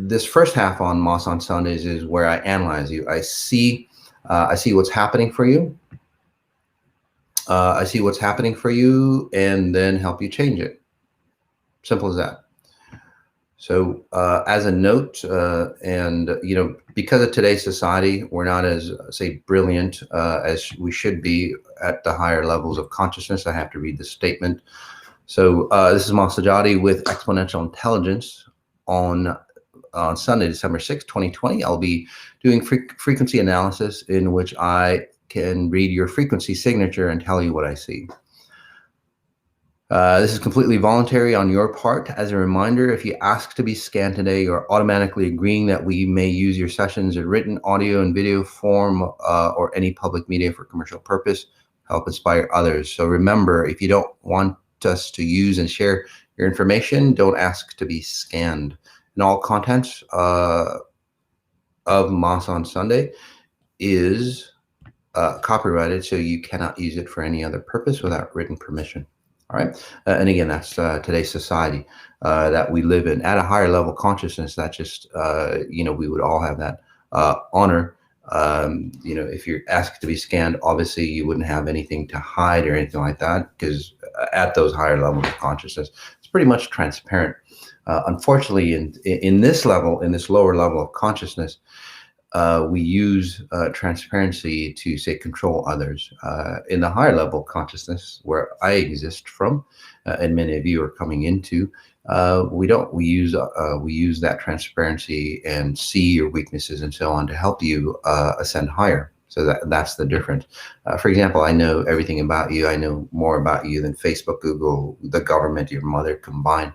this first half on Moss on Sundays is where I analyze you. I see what's happening for you. I see what's happening for you, and then help you change it. Simple as that. So as a note, and because of today's society, we're not as, say, brilliant as we should be at the higher levels of consciousness. I have to read the statement. So this is Masati with Xponential Intelligence on Sunday, December 6, 2020. I'll be doing frequency analysis in which I can read your frequency signature and tell you what I see. This is completely voluntary on your part. As a reminder, if you ask to be scanned today, you're automatically agreeing that we may use your sessions in written, audio, and video form or any public media for commercial purpose, help inspire others. So remember, if you don't want us to use and share your information, don't ask to be scanned. And all contents of Moss on Sunday is copyrighted, so you cannot use it for any other purpose without written permission. All right. And again, that's today's society that we live in at a higher level of consciousness. That just, we would all have that honor. If you're asked to be scanned, obviously you wouldn't have anything to hide or anything like that, because at those higher levels of consciousness, it's pretty much transparent. Unfortunately, in this level, in this lower level of consciousness, we use transparency to, say, control others. In the higher level of consciousness, where I exist from, and many of you are coming into, we don't. We use that transparency and see your weaknesses and so on to help you ascend higher. So that's the difference. For example, I know everything about you. I know more about you than Facebook, Google, the government, your mother combined.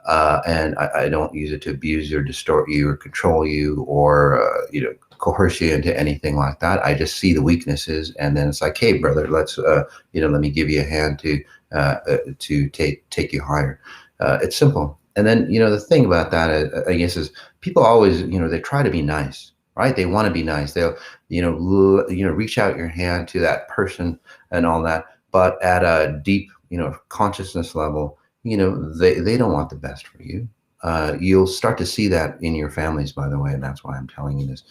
And I don't use it to abuse or distort you or control you or, coerce you into anything like that. I just see the weaknesses, and then it's like, hey, brother, let's, let me give you a hand to take you higher. It's simple. And then, the thing about that, I guess, is people always, they try to be nice, right? They want to be nice. They'll, reach out your hand to that person and all that. But at a deep, consciousness level, they don't want the best for you. You'll start to see that in your families, by the way, and that's why I'm telling you this.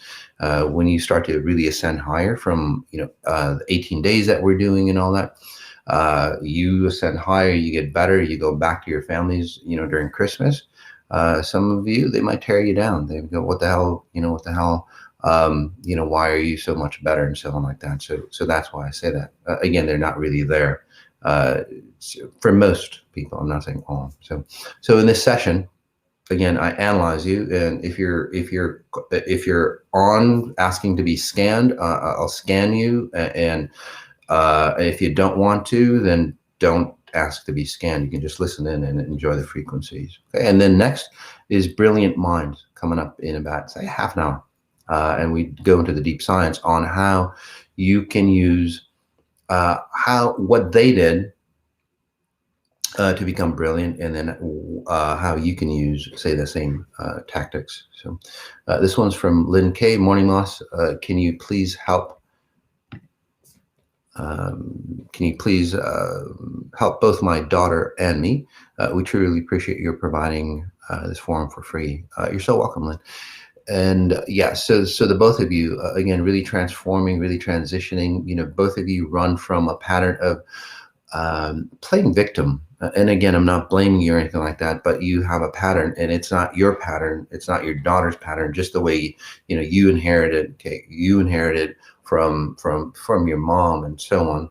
When you start to really ascend higher from, the 18 days that we're doing and all that, you ascend higher, you get better, you go back to your families, during Christmas. Some of you, they might tear you down. They go, what the hell, why are you so much better, and so on like that. So that's why I say that. Again, they're not really there. For most people, I'm not saying all. So in this session, again, I analyze you, and if you're on asking to be scanned, I'll scan you, and if you don't want to, then don't ask to be scanned. You can just listen in and enjoy the frequencies. Okay? And then next is Brilliant Minds, coming up in about, say, half an hour, and we go into the deep science on how you can use what they did to become brilliant, and then how you can use, say, the same tactics. So this one's from Lynn K. Morning Moss. Can you please help? Help both my daughter and me? We truly appreciate your providing this forum for free. You're so welcome, Lynn. And yeah, so the both of you, again, really transforming, really transitioning. Both of you run from a pattern of playing victim. And again, I'm not blaming you or anything like that, but you have a pattern, and it's not your pattern. It's not your daughter's pattern, just the way, you inherited, you inherited from your mom and so on.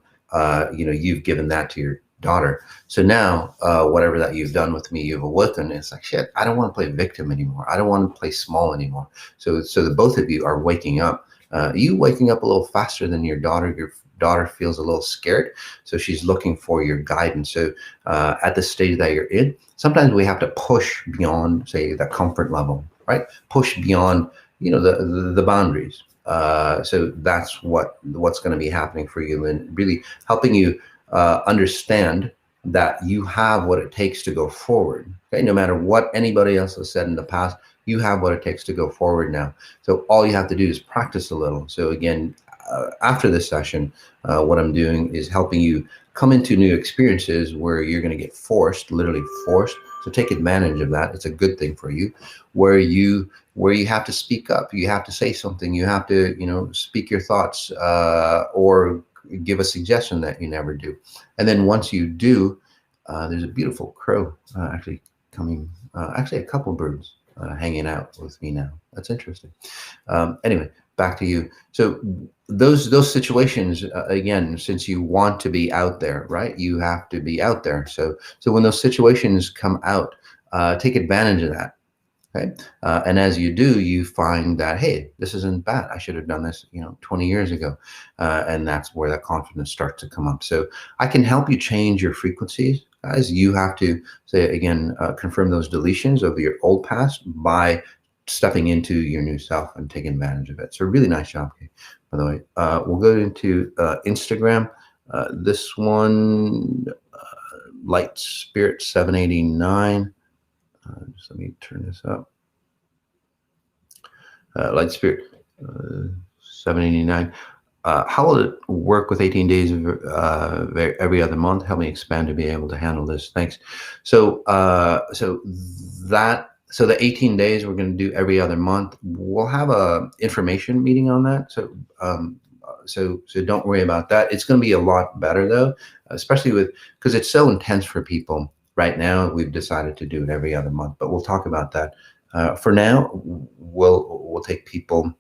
You've given that to your daughter. So now, whatever that you've done with me, you've awoken. It's like, shit, I don't want to play victim anymore. I don't want to play small anymore. So the both of you are waking up. You waking up a little faster than your daughter. Your daughter feels a little scared, so she's looking for your guidance. So at the stage that you're in, sometimes we have to push beyond, say, the comfort level, right? Push beyond, the boundaries. So that's what's going to be happening for you, and really helping you understand that you have what it takes to go forward. Okay, no matter what anybody else has said in the past, you have what it takes to go forward now. So all you have to do is practice a little. So again, after this session, what I'm doing is helping you come into new experiences where you're going to get forced, literally forced. So take advantage of that. It's a good thing for you, where you have to speak up, you have to say something, you have to, speak your thoughts, or give a suggestion that you never do. And then once you do, there's a beautiful crow actually coming, actually a couple birds hanging out with me now. That's interesting. Anyway, back to you. So those situations, again, since you want to be out there, right? You have to be out there. So when those situations come out, take advantage of that. Okay. And as you do, you find that, hey, this isn't bad. I should have done this, 20 years ago. And that's where that confidence starts to come up. So I can help you change your frequencies, guys. You have to say, again, confirm those deletions of your old past by stepping into your new self and taking advantage of it. So really nice job, Kate, by the way. We'll go into Instagram. This one, Light Spirit 789. Just let me turn this up. Light Spirit 789. How will it work with 18 days of every other month? Help me expand to be able to handle this. Thanks. So the 18 days we're going to do every other month. We'll have a information meeting on that. So don't worry about that. It's going to be a lot better though, especially because it's so intense for people. Right now, we've decided to do it every other month, but we'll talk about that. For now, we'll take people.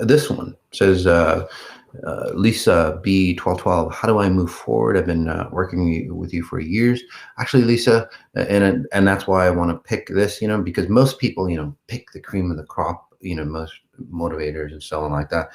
This one says, Lisa B1212. How do I move forward? I've been working with you for years. Actually, Lisa, and that's why I want to pick this. Because most people, pick the cream of the crop. Most motivators and so on like that.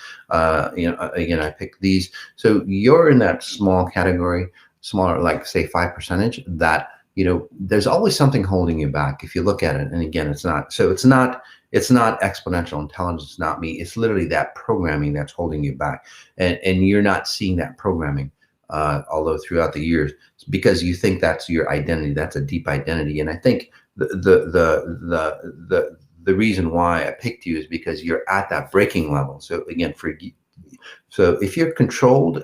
Again, I picked these. So you're in that small category, smaller, like say 5%, that, there's always something holding you back if you look at it. And again, it's not exponential intelligence. It's not me. It's literally that programming that's holding you back. And you're not seeing that programming, although throughout the years, because you think that's your identity. That's a deep identity. And I think the reason why I picked you is because you're at that breaking level. So again, so if you're controlling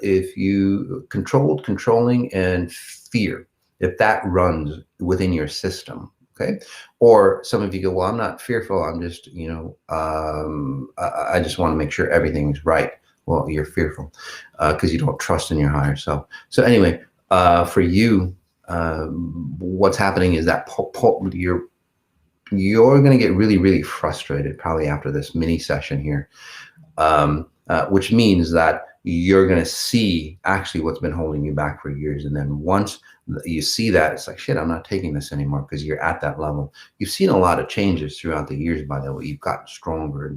and fear, if that runs within your system, okay? Or some of you go, well, I'm not fearful. I'm just, I just want to make sure everything's right. Well, you're fearful because you don't trust in your higher self. So anyway, for you, what's happening is that you're going to get really, really frustrated probably after this mini session here, which means that you're going to see actually what's been holding you back for years. And then once you see that, it's like, shit, I'm not taking this anymore, because you're at that level. You've seen a lot of changes throughout the years, by the way. You've gotten stronger,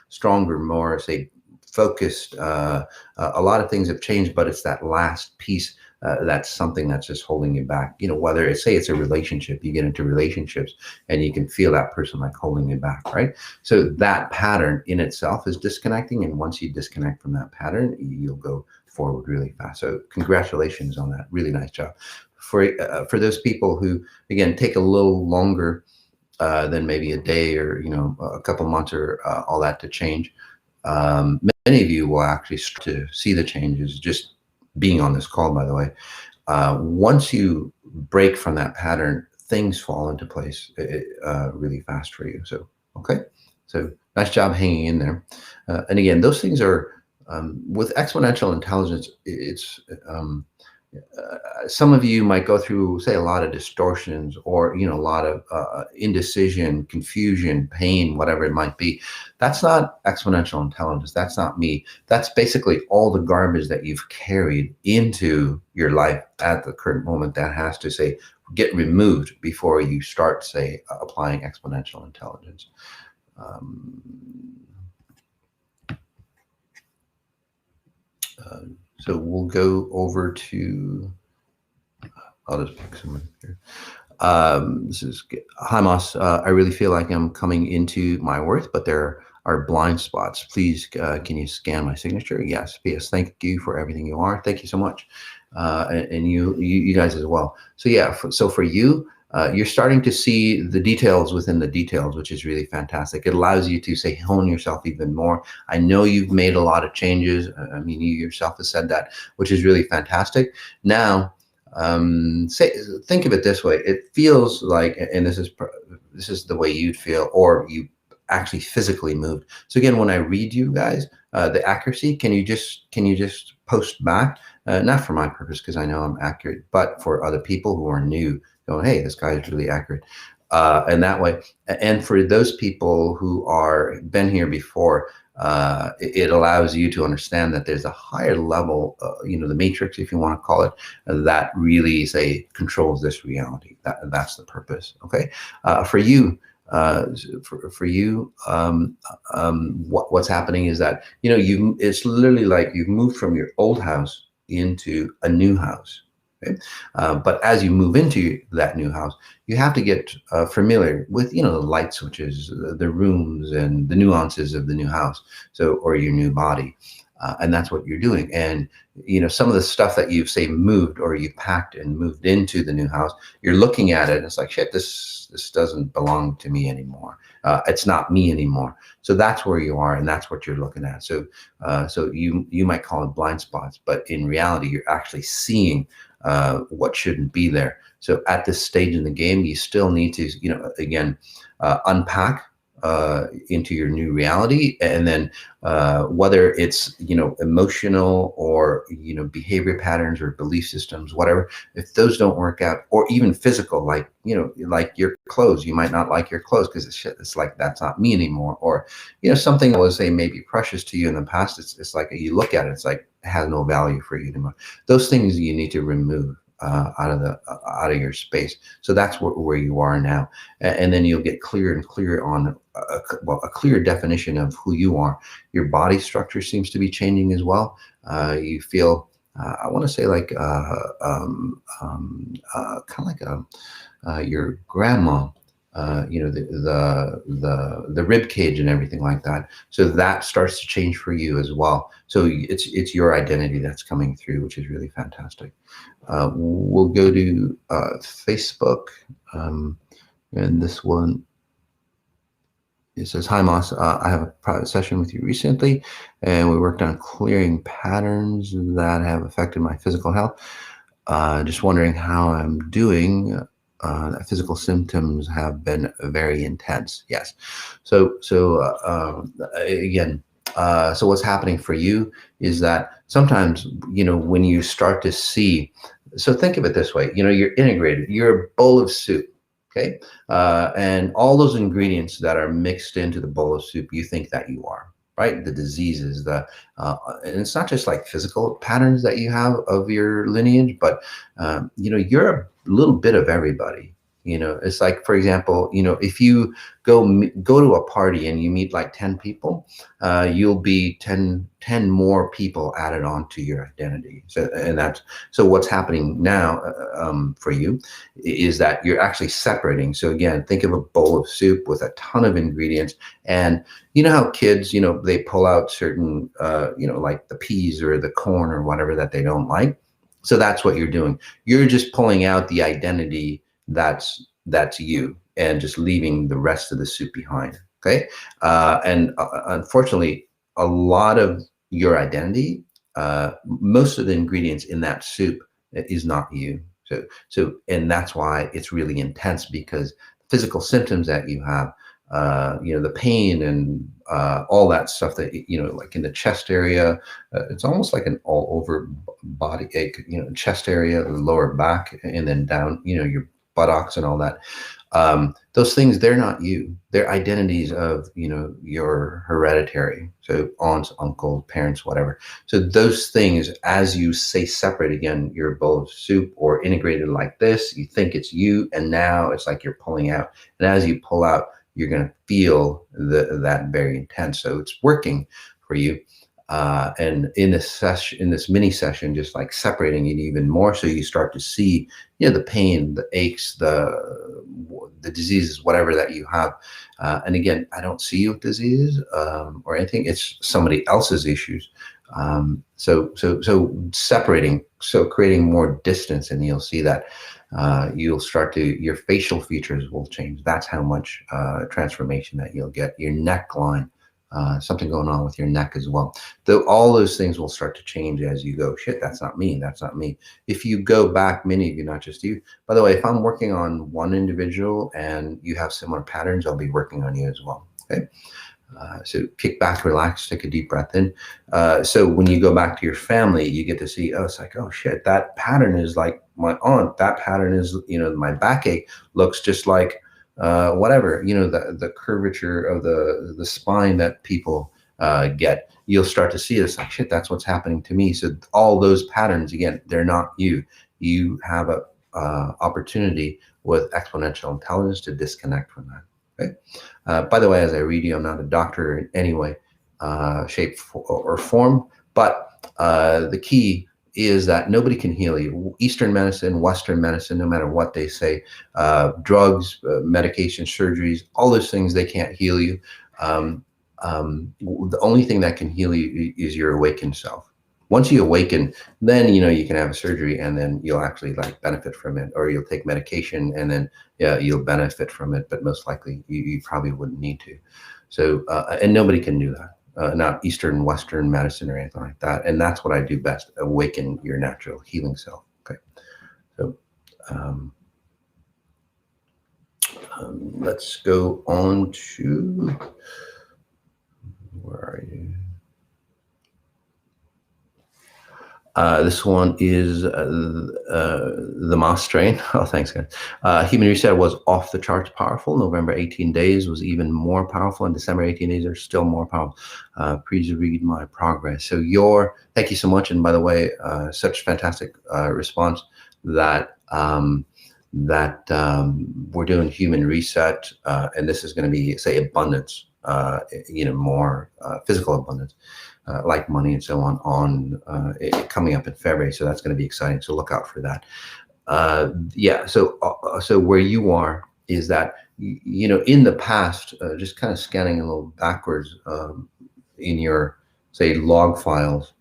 stronger, more, say, focused. A lot of things have changed, but it's that last piece that's something that's just holding you back. Whether it's, say it's a relationship, you get into relationships and you can feel that person like holding you back, right? So that pattern in itself is disconnecting. And once you disconnect from that pattern, you'll go forward really fast. So congratulations on that. Really nice job. For those people who, again, take a little longer than maybe a day or, a couple months or all that to change, many of you will actually start to see the changes just being on this call, by the way. Once you break from that pattern, things fall into place really fast for you. So, okay. So nice job hanging in there. And again, those things are, with exponential intelligence, it's, some of you might go through, say, a lot of distortions or, a lot of indecision, confusion, pain, whatever it might be. That's not exponential intelligence. That's not me. That's basically all the garbage that you've carried into your life at the current moment that has to, say, get removed before you start, say, applying exponential intelligence. So we'll go over to, I'll just pick someone here. This is Hamas. I really feel like I'm coming into my worth, but there are blind spots. Please, can you scan my signature? Yes. P.S. Thank you for everything you are. Thank you so much. And you guys as well. So yeah, so for you, you're starting to see the details within the details, which is really fantastic. It allows you to say hone yourself even more. I know you've made a lot of changes. I mean, you yourself have said that, which is really fantastic. Now, think of it this way. It feels like, and this is the way you'd feel, or you actually physically moved. So again, when I read you guys, the accuracy, can you just post back? Not for my purpose, because I know I'm accurate, but for other people who are new, going, hey, this guy is really accurate. And that way, and for those people who are been here before, it allows you to understand that there's a higher level, the matrix, if you want to call it, that really controls this reality. That's the purpose. Okay, for you. What's happening is that it's literally like you've moved from your old house into a new house. Okay? But as you move into that new house, you have to get familiar with the light switches, the rooms, and the nuances of the new house, or your new body. And that's what you're doing. And some of the stuff that you've moved, or you packed and moved into the new house, you're looking at it and it's like, shit, this doesn't belong to me anymore. It's not me anymore. So that's where you are, and that's what you're looking at. So you might call it blind spots, but in reality, you're actually seeing what shouldn't be there. So at this stage in the game, you still need to, again, unpack into your new reality, and then whether it's emotional or behavior patterns or belief systems, whatever, if those don't work out, or even physical, like like your clothes, you might not like your clothes because it's like, that's not me anymore, or something that was maybe precious to you in the past, it's like you look at it, it's like it has no value for you anymore. Those things you need to remove out of your space. So that's where you are now, and then you'll get clearer and clearer on a clear definition of who you are. Your body structure seems to be changing as well. You feel, I want to say, like kind of like your grandma. The rib cage and everything like that. So that starts to change for you as well. So it's your identity that's coming through, which is really fantastic. We'll go to Facebook, and this one, it says, hi Moss, I have a private session with you recently, and we worked on clearing patterns that have affected my physical health. Just wondering how I'm doing. Physical symptoms have been very intense. Yes. So again, so what's happening for you is that sometimes, when you start to see, so think of it this way, you're integrated, you're a bowl of soup. Okay. And all those ingredients that are mixed into the bowl of soup, you think that you are. Right, the diseases, and it's not just like physical patterns that you have of your lineage, but you're a little bit of everybody. It's like, for example, if you go to a party and you meet like 10 people, you'll be 10 more people added on to your identity. So what's happening now for you is that you're actually separating. So again, think of a bowl of soup with a ton of ingredients, and how kids, they pull out certain, like the peas or the corn or whatever that they don't like. So that's what you're doing. You're just pulling out the identity that's you, and just leaving the rest of the soup behind. Okay. And unfortunately, a lot of your identity, most of the ingredients in that soup is not you. And that's why it's really intense, because physical symptoms that you have, the pain and all that stuff that, like in the chest area, it's almost like an all over body ache, chest area, the lower back, and then down, your buttocks and all that. Those things, they're not you. They're identities of, your hereditary. So aunts, uncles, parents, whatever. So those things, as you separate again, your bowl of soup or integrated like this, you think it's you, and now it's like you're pulling out. And as you pull out, you're going to feel that very intense. So it's working for you. And in this mini session, just like separating it even more, so you start to see, the pain, the aches, the diseases, whatever that you have. And again, I don't see you with diseases or anything. It's somebody else's issues. So separating, so creating more distance, and you'll see that. You'll start to, your facial features will change. That's how much transformation that you'll get. Your neckline, something going on with your neck as well. Though all those things will start to change as you go. Shit, that's not me. That's not me. If you go back, many of you, not just you. By the way, if I'm working on one individual and you have similar patterns, I'll be working on you as well. Okay. So kick back, relax, take a deep breath in. So when you go back to your family, you get to see, oh, it's like, oh shit, that pattern is like my aunt. That pattern is, my backache looks just like whatever, the curvature of the spine that people get. You'll start to see this like, shit, that's what's happening to me. So all those patterns, again, they're not you. You have a opportunity with exponential intelligence to disconnect from that. Okay. By the way, as I read you, I'm not a doctor in any way, shape, or form, but the key is that nobody can heal you. Eastern medicine, Western medicine, no matter what they say, drugs, medication, surgeries, all those things, they can't heal you. The only thing that can heal you is your awakened self. Once you awaken, then you can have a surgery and then you'll actually like benefit from it, or you'll take medication and then you'll benefit from it, but most likely you probably wouldn't need to. So and nobody can do that, not Eastern, Western medicine or anything like that. And that's what I do best: awaken your natural healing self. Okay, so let's go on to, where are you? This one is the Moss strain. Oh, thanks, guys. Human reset was off the charts powerful. November 18 days was even more powerful, and December 18 days are still more powerful. Please read my progress. So thank you so much. And by the way, such fantastic response that we're doing human reset, and this is going to be, say, abundance, more physical abundance. Like money and so on coming up in February. So that's going to be exciting. So look out for that. So where you are is that, in the past, just kind of scanning a little backwards in your, say, log files,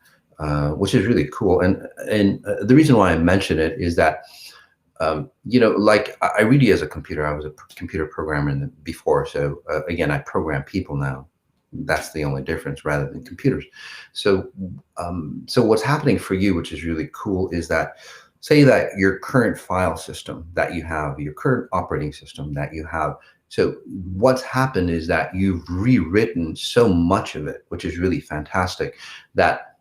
which is really cool. And the reason why I mention it is that, like I read you as a computer. I was a computer programmer before. So again, I program people now. That's the only difference, rather than computers. So what's happening for you, which is really cool, is that, say that your current file system that you have, your current operating system that you have, so what's happened is that you've rewritten so much of it, which is really fantastic, that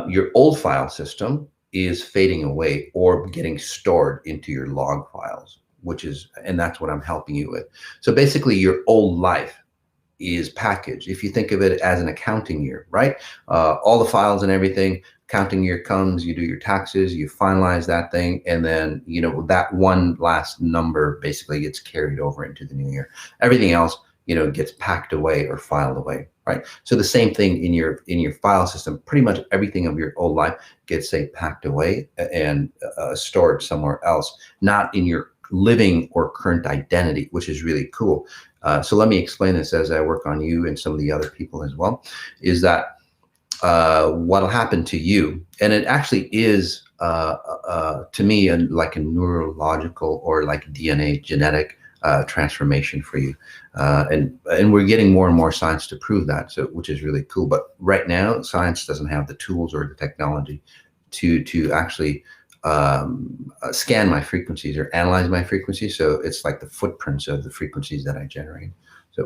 your old file system is fading away or getting stored into your log files, and that's what I'm helping you with. So basically, your old life is packaged. If you think of it as an accounting year, right? All the files and everything, accounting year comes, you do your taxes, you finalize that thing, and then, that one last number basically gets carried over into the new year. Everything else, gets packed away or filed away, right? So the same thing in your file system. Pretty much everything of your old life gets, say, packed away and stored somewhere else, not in your living or current identity, which is really cool. So let me explain this as I work on you and some of the other people as well, is that what'll happen to you, and it actually is to me like a neurological or like DNA genetic transformation for you, and we're getting more and more science to prove that, so which is really cool. But right now, science doesn't have the tools or the technology to actually scan my frequencies or analyze my frequencies. So it's like the footprints of the frequencies that I generate.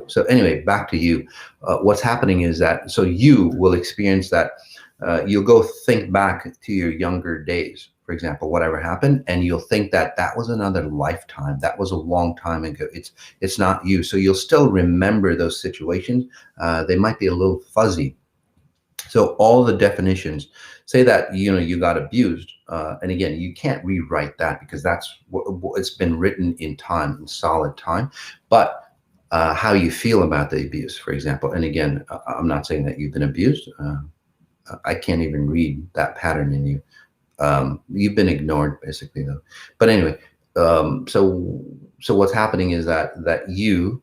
So anyway, back to you. What's happening is that, so you will experience that you'll go think back to your younger days, for example, whatever happened, and you'll think that was another lifetime. That was a long time ago. It's not you. So you'll still remember those situations. They might be a little fuzzy. So all the definitions, say that you got abused, and again, you can't rewrite that because that's it's been written in time, in solid time. But how you feel about the abuse, for example, and again, I'm not saying that you've been abused. I can't even read that pattern in you. You've been ignored, basically, though. But anyway, so what's happening is that you'll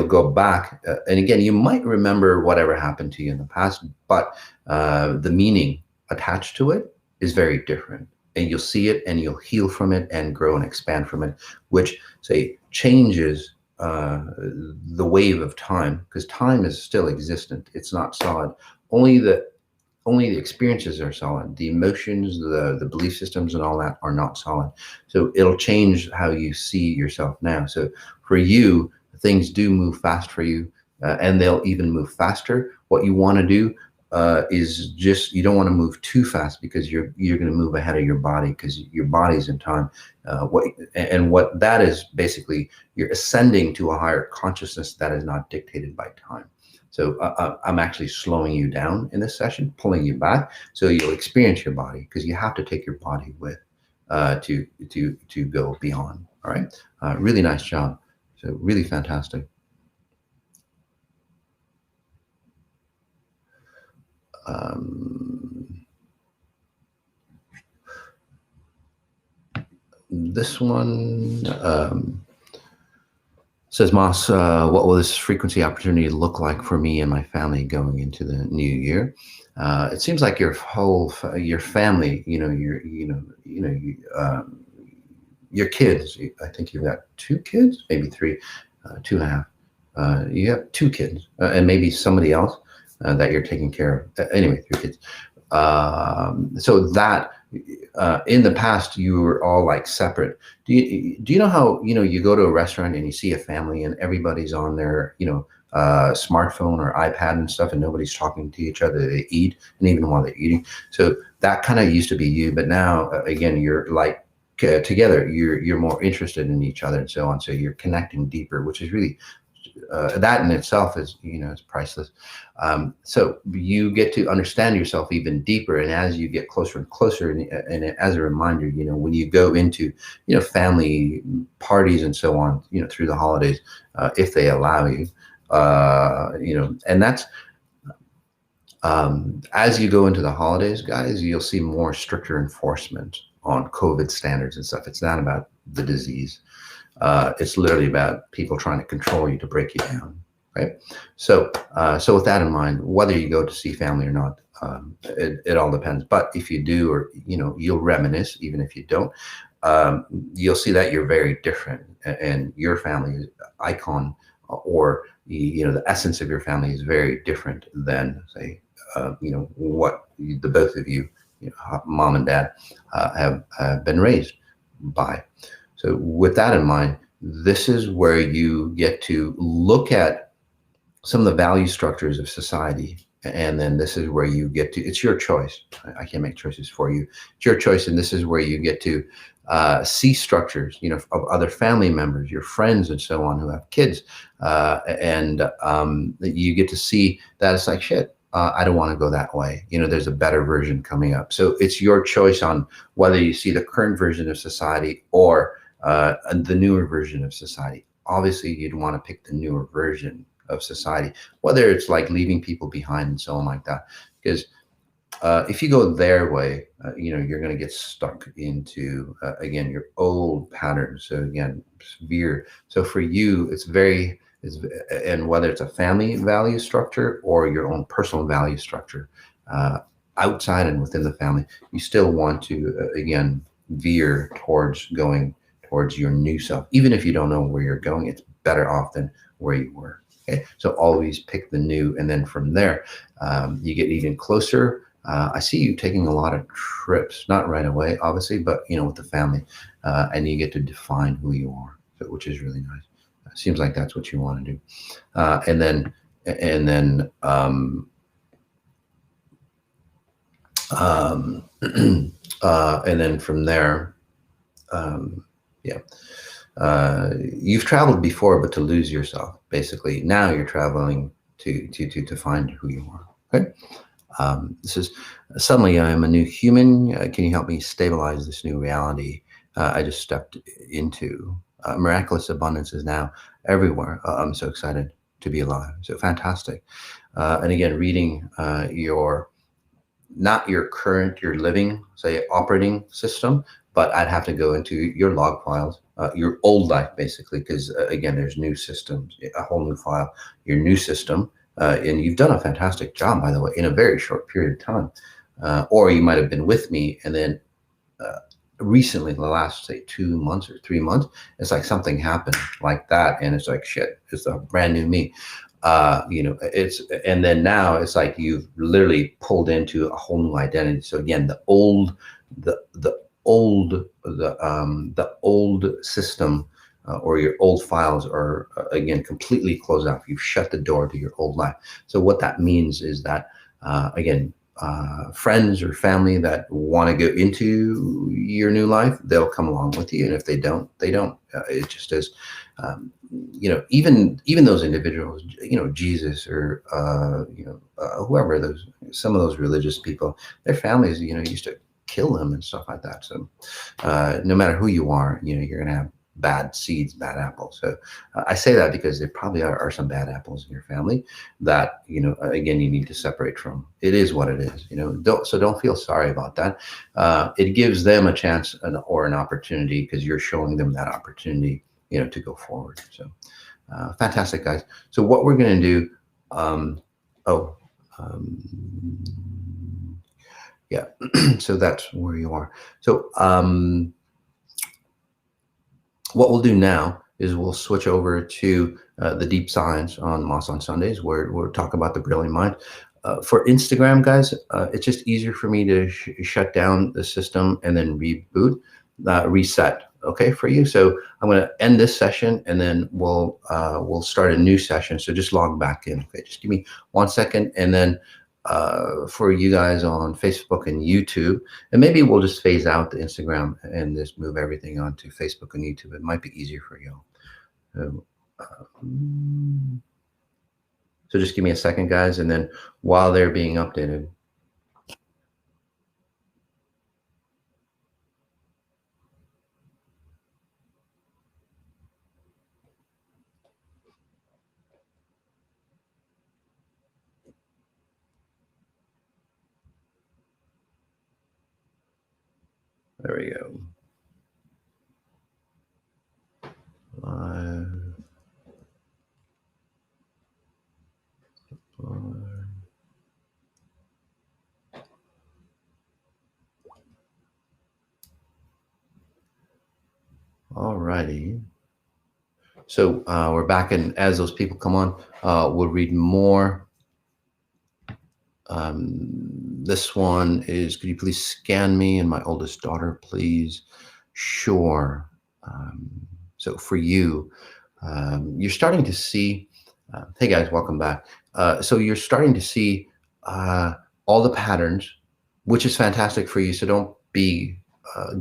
go back, and again, you might remember whatever happened to you in the past, but the meaning attached to it is very different. and you'll see it and you'll heal from it and grow and expand from it, which say changes the wave of time, because time is still existent. It's not solid. Only the experiences are solid. The emotions, the belief systems and all that are not solid. So it'll change how you see yourself now. So for you, things do move fast for you, and they'll even move faster. What you want to do is just, you don't want to move too fast, because you're going to move ahead of your body, because your body's in time. What that is, basically, you're ascending to a higher consciousness that is not dictated by time. So I'm actually slowing you down in this session, pulling you back, so you'll experience your body, because you have to take your body with to go beyond. All right, really nice job. So really fantastic. This one says, Moss, what will this frequency opportunity look like for me and my family going into the new year? It seems like your family, your kids. I think you've got 2 kids, maybe 3, 2.5. You have 2 kids, and maybe somebody else that you're taking care of. Anyway, 3 kids. So that in the past you were all like separate. Do you know how, you go to a restaurant and you see a family and everybody's on their smartphone or iPad and stuff, and nobody's talking to each other? They eat, and even while they're eating. So that kind of used to be you, but now again, you're like together. You're more interested in each other and so on. So you're connecting deeper, which is really that in itself is, it's priceless. So you get to understand yourself even deeper, and as you get closer and closer, and as a reminder, when you go into, family parties and so on, through the holidays, if they allow you, and that's, as you go into the holidays, guys, you'll see more stricter enforcement on COVID standards and stuff. It's not about the disease. It's literally about people trying to control you to break you down, right? So, so with that in mind, whether you go to see family or not, it all depends. But if you do, or you'll reminisce. Even if you don't, you'll see that you're very different, and your family icon, or the essence of your family is very different than, say, what the both of you, mom and dad, have been raised by. So with that in mind, this is where you get to look at some of the value structures of society. And then this is where you get to, it's your choice. I can't make choices for you. It's your choice. And this is where you get to see structures, of other family members, your friends and so on, who have kids. And you get to see that it's like, shit, I don't want to go that way. There's a better version coming up. So it's your choice on whether you see the current version of society or the newer version of society. Obviously, you'd want to pick the newer version of society, whether it's like leaving people behind and so on like that. Because if you go their way, you're going to get stuck into, again, your old patterns. So again, severe. So for you, and whether it's a family value structure or your own personal value structure, outside and within the family, you still want to, again, veer towards going towards your new self. Even if you don't know where you're going, it's better off than where you were. Okay, so always pick the new, and then from there, you get even closer. I see you taking a lot of trips, not right away, obviously, but with the family, and you get to define who you are, which is really nice. It seems like that's what you want to do, and then from there, you've traveled before, but to lose yourself, basically. Now you're traveling to find who you are. Okay. This is, suddenly I am a new human. Can you help me stabilize this new reality I just stepped into? Miraculous abundance is now everywhere. I'm so excited to be alive. So fantastic. And again, reading not your living, say, operating system, but I'd have to go into your log files, your old life, basically, because again, there's new systems, a whole new file, your new system. And you've done a fantastic job, by the way, in a very short period of time. Or you might have been with me, and then recently, the last say 2 months or 3 months, it's like something happened like that, and it's like shit, it's a brand new me. It's, and then now it's like you've literally pulled into a whole new identity. So again, the old system, or your old files are, again, completely closed off. You've shut the door to your old life. So what that means is that, again, friends or family that want to go into your new life, they'll come along with you, and if they don't, they don't. It just is. Even those individuals, Jesus, or whoever, those, some of those religious people, their families, used to kill them and stuff like that. So no matter who you are, you're gonna have bad seeds, bad apples. So I say that because there probably are some bad apples in your family that, again, you need to separate from. It is what it is. Don't feel sorry about that. It gives them a chance or an opportunity, because you're showing them that opportunity, to go forward. So fantastic, guys. So what we're going to do, yeah, so that's where you are. So what we'll do now is we'll switch over to the deep science on Moss on Sundays, where we'll talk about the brilliant mind. For Instagram, guys, it's just easier for me to shut down the system and then reboot, reset. Okay, for you. So I'm going to end this session, and then we'll start a new session. So just log back in. Okay, just give me 1 second, and then for you guys on Facebook and YouTube, and maybe we'll just phase out the Instagram and just move everything onto Facebook and YouTube. It might be easier for you. So just give me a second, guys, and then while they're being updated. There we go. All righty. So we're back, and as those people come on, we'll read more. This one is, could you please scan me and my oldest daughter, please? Sure. So for you, you're starting to see, hey guys, welcome back. So you're starting to see all the patterns, which is fantastic for you. So don't be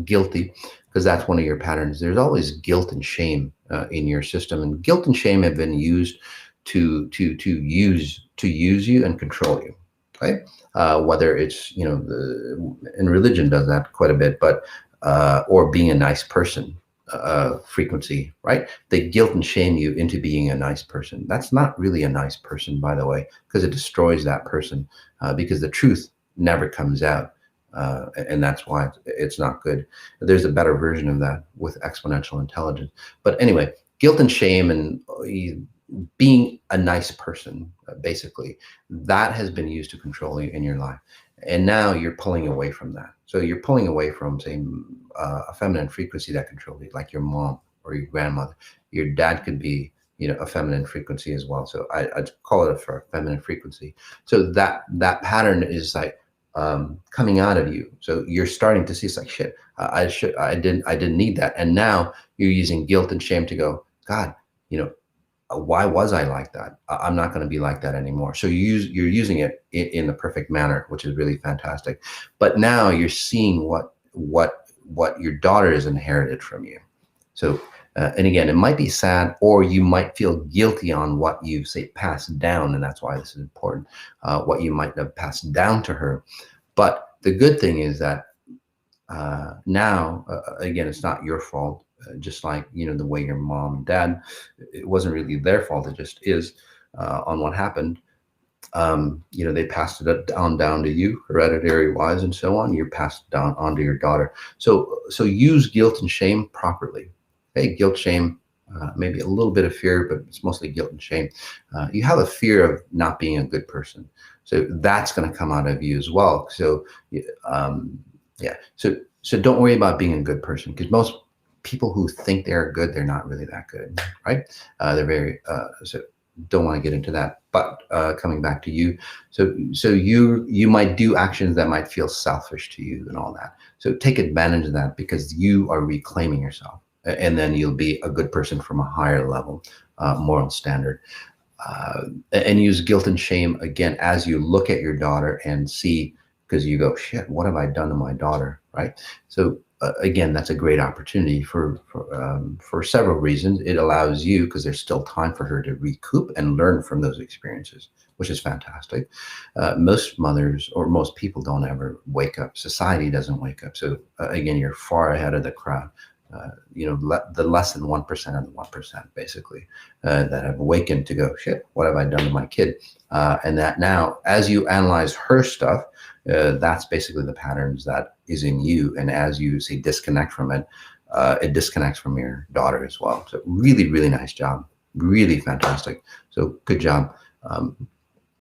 guilty, because that's one of your patterns. There's always guilt and shame in your system, and guilt and shame have been used to use you and control you. Okay, whether it's in religion does that quite a bit, but or being a nice person frequency, right? They guilt and shame you into being a nice person. That's not really a nice person, by the way, because it destroys that person, because the truth never comes out. And that's why it's not good. There's a better version of that with exponential intelligence. But anyway, guilt and shame and being a nice person, basically, that has been used to control you in your life. And now you're pulling away from that. So you're pulling away from, say, a feminine frequency that controls you, like your mom or your grandmother. Your dad could be, a feminine frequency as well. So I'd call it a feminine frequency. So that pattern is like coming out of you. So you're starting to see, it's like, shit, I didn't need that. And now you're using guilt and shame to go, God, why was I like that? I'm not going to be like that anymore. So you're using it in the perfect manner, which is really fantastic. But now you're seeing what your daughter has inherited from you. So, and again, it might be sad, or you might feel guilty on what you say passed down, and that's why this is important. What you might have passed down to her. But the good thing is that now, again, it's not your fault. Just like, the way your mom and dad, it wasn't really their fault. It just is on what happened. They passed it down to you, hereditary wise, and so on. You're passed down onto your daughter. So use guilt and shame properly. Okay, guilt, shame, maybe a little bit of fear, but it's mostly guilt and shame. You have a fear of not being a good person, so that's going to come out of you as well. So yeah, So don't worry about being a good person, because most people who think they're good, they're not really that good, right? They're very so don't want to get into that. But coming back to you, so you might do actions that might feel selfish to you and all that. So take advantage of that, because you are reclaiming yourself, and then you'll be a good person from a higher level moral standard. And use guilt and shame again as you look at your daughter and see, because you go, shit, what have I done to my daughter, right? So again, that's a great opportunity for several reasons. It allows you, because there's still time for her to recoup and learn from those experiences, which is fantastic. Most mothers or most people don't ever wake up. Society doesn't wake up. So again, you're far ahead of the crowd. The less than 1% of the 1%, basically, that have awakened to go, shit, what have I done to my kid? And that now, as you analyze her stuff, that's basically the patterns that is in you. And as you say disconnect from it, it disconnects from your daughter as well. So really, really nice job. Really fantastic. So good job.